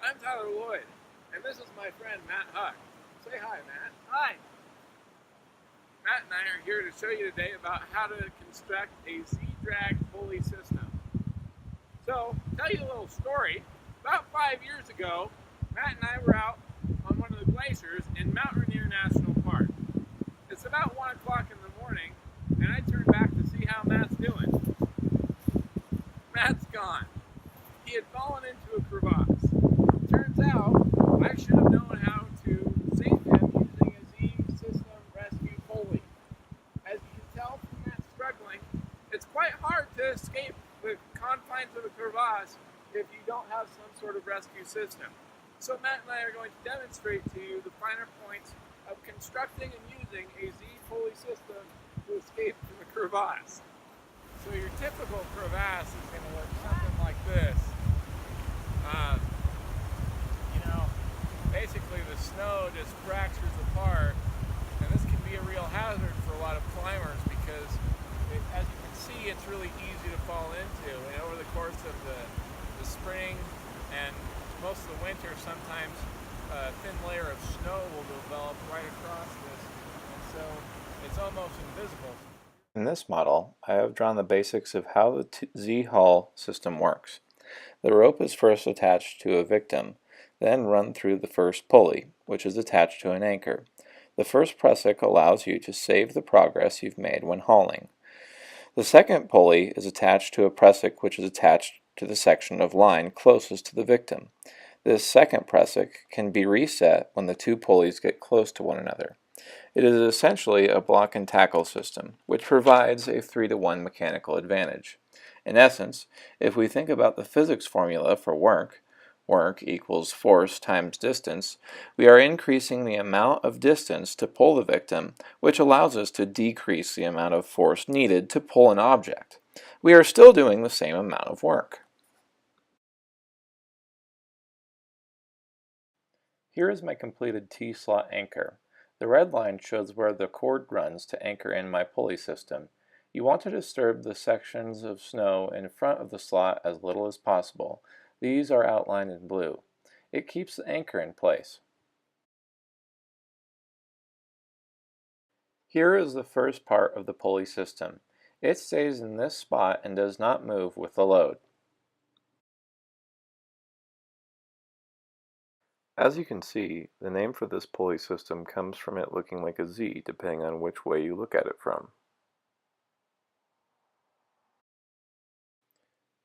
I'm Tyler Lloyd, and this is my friend Matt Huck. Say hi, Matt. Hi. Matt and I are here to show you today about how to construct a Z-drag pulley system. So, tell you a little story. About 5 years ago, Matt and I were out on one of the glaciers in Mount Rainier National Park. It's about 1 o'clock in the morning, and I turned back to see how Matt's doing. Matt's gone. He had fallen into a crevasse. Turns out, I should have known how to save him using a Z-system rescue pulley. As you can tell from Matt struggling, it's quite hard to escape the confines of a crevasse if you don't have some sort of rescue system. So Matt and I are going to demonstrate to you the finer points of constructing and using a Z pulley system to escape from a crevasse. So your typical crevasse is going to look something like this. Basically the snow just fractures apart, and this can be a real hazard for a lot of climbers because, as you can see, it's really easy to fall into. And over the course of the spring and most of the winter, sometimes a thin layer of snow will develop right across this, and so it's almost invisible. In this model, I have drawn the basics of how the Z-hull system works. The rope is first attached to a victim, then run through the first pulley, which is attached to an anchor. The first prusik allows you to save the progress you've made when hauling. The second pulley is attached to a prusik which is attached to the section of line closest to the victim. This second prusik can be reset when the two pulleys get close to one another. It is essentially a block and tackle system, which provides a 3-to-1 mechanical advantage. In essence, if we think about the physics formula for work equals force times distance, we are increasing the amount of distance to pull the victim, which allows us to decrease the amount of force needed to pull an object. We are still doing the same amount of work. Here is my completed T-slot anchor. The red line shows where the cord runs to anchor in my pulley system. You want to disturb the sections of snow in front of the slot as little as possible. These are outlined in blue. It keeps the anchor in place. Here is the first part of the pulley system. It stays in this spot and does not move with the load. As you can see, the name for this pulley system comes from it looking like a Z depending on which way you look at it from.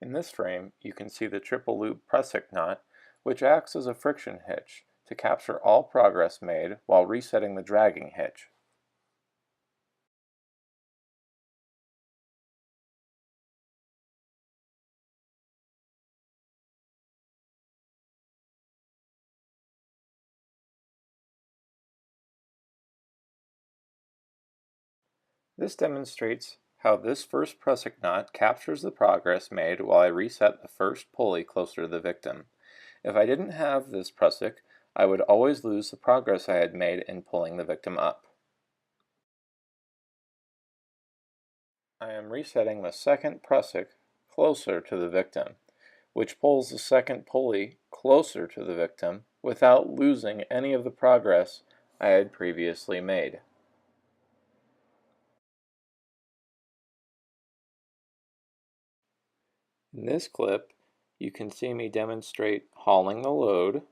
In this frame, you can see the triple loop prusik knot, which acts as a friction hitch to capture all progress made while resetting the dragging hitch. This demonstrates how this first prusik knot captures the progress made while I reset the first pulley closer to the victim. If I didn't have this prusik, I would always lose the progress I had made in pulling the victim up. I am resetting the second prusik closer to the victim, which pulls the second pulley closer to the victim without losing any of the progress I had previously made. In this clip, you can see me demonstrate hauling the load,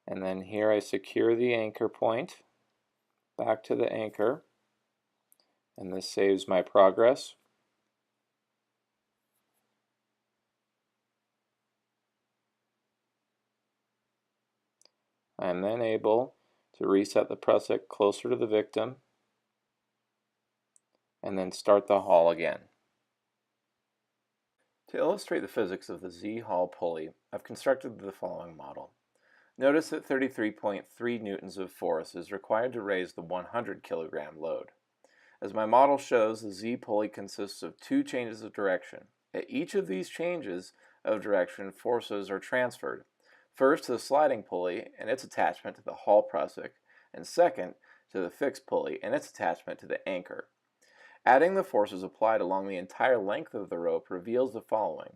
and then here I secure the anchor point back to the anchor, and this saves my progress. I am then able to reset the prusik closer to the victim and then start the haul again. To illustrate the physics of the Z-hull pulley, I've constructed the following model. Notice that 33.3 newtons of force is required to raise the 100 kilogram load. As my model shows, the Z pulley consists of two changes of direction. At each of these changes of direction, forces are transferred. First to the sliding pulley and its attachment to the hull prusik, and second to the fixed pulley and its attachment to the anchor. Adding the forces applied along the entire length of the rope reveals the following.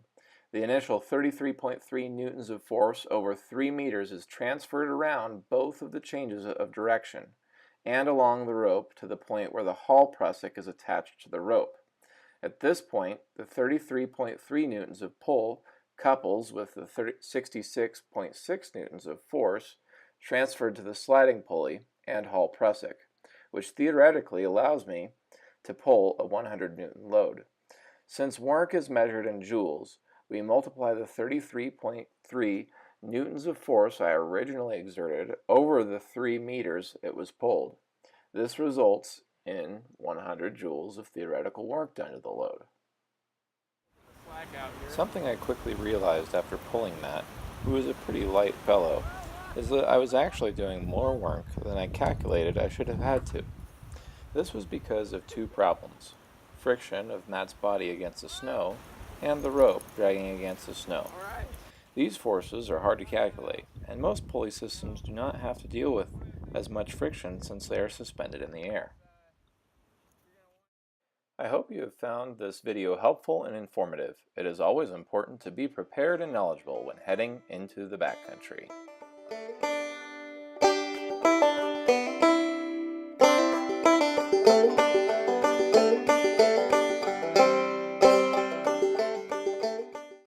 The initial 33.3 newtons of force over 3 meters is transferred around both of the changes of direction and along the rope to the point where the hull prusik is attached to the rope. At this point, the 33.3 newtons of pull couples with the 66.6 newtons of force transferred to the sliding pulley and hull prusik, which theoretically allows me to pull a 100 newton load. Since work is measured in joules, we multiply the 33.3 newtons of force I originally exerted over the 3 meters it was pulled. This results in 100 joules of theoretical work done to the load. Something I quickly realized after pulling Matt, who is a pretty light fellow, is that I was actually doing more work than I calculated I should have had to. This was because of two problems: friction of Matt's body against the snow, and the rope dragging against the snow. These forces are hard to calculate, and most pulley systems do not have to deal with as much friction since they are suspended in the air. I hope you have found this video helpful and informative. It is always important to be prepared and knowledgeable when heading into the backcountry.